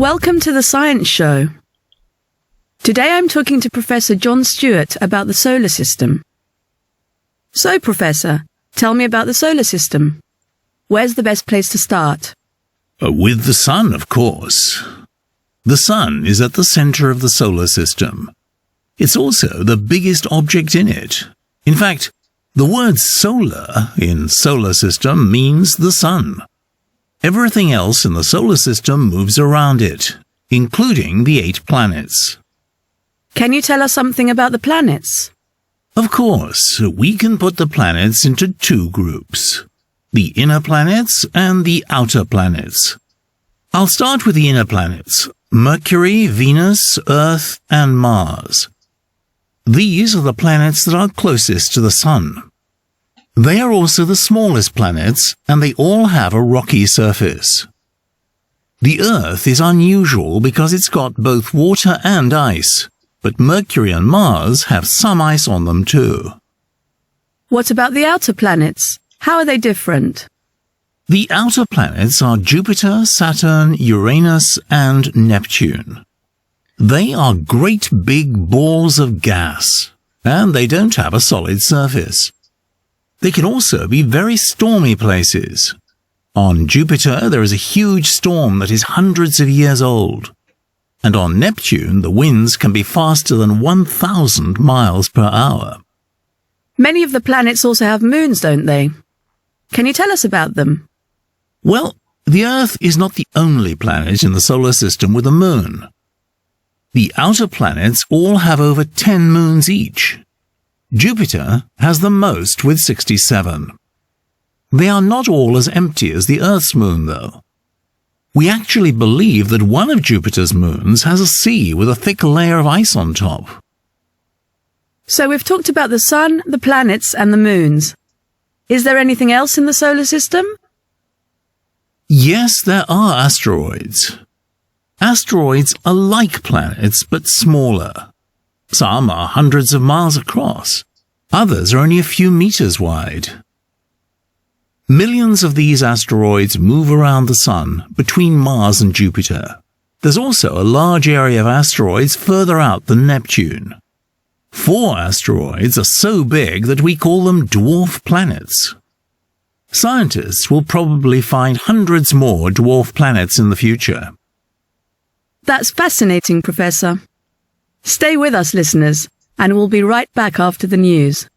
Welcome to the Science Show. Today I'm talking to Professor John Stewart about the solar system. So, Professor, tell me about the solar system. Where's the best place to start? With the Sun, of course. The Sun is at the center of the solar system. It's also the biggest object in it. In fact, the word solar in solar system means the Sun. Everything else in the solar system moves around it, including the 8 planets. Can you tell us something about the planets? Of course, we can put the planets into 2 groups, the inner planets and the outer planets. I'll start with the inner planets, Mercury, Venus, Earth, and Mars. These are the planets that are closest to the Sun. They are also the smallest planets, and they all have a rocky surface. The Earth is unusual because it's got both water and ice, but Mercury and Mars have some ice on them too. What about the outer planets? How are they different? The outer planets are Jupiter, Saturn, Uranus, and Neptune. They are great big balls of gas, and they don't have a solid surface. They can also be very stormy places. On Jupiter, there is a huge storm that is hundreds of years old. And on Neptune, the winds can be faster than 1,000 miles per hour. Many of the planets also have moons, don't they? Can you tell us about them? Well, the Earth is not the only planet in the solar system with a moon. The outer planets all have over 10 moons each. Jupiter has the most with 67. They are not all as empty as the Earth's moon, though. We actually believe that one of Jupiter's moons has a sea with a thick layer of ice on top. So we've talked about the Sun, the planets, and the moons. Is there anything else in the solar system? Yes, there are asteroids. Asteroids are like planets, but smaller. Some are hundreds of miles across. Others are only a few meters wide. Millions of these asteroids move around the Sun between Mars and Jupiter. There's also a large area of asteroids further out than Neptune. 4 asteroids are so big that we call them dwarf planets. Scientists will probably find hundreds more dwarf planets in the future. That's fascinating, Professor. Stay with us, listeners, and we'll be right back after the news.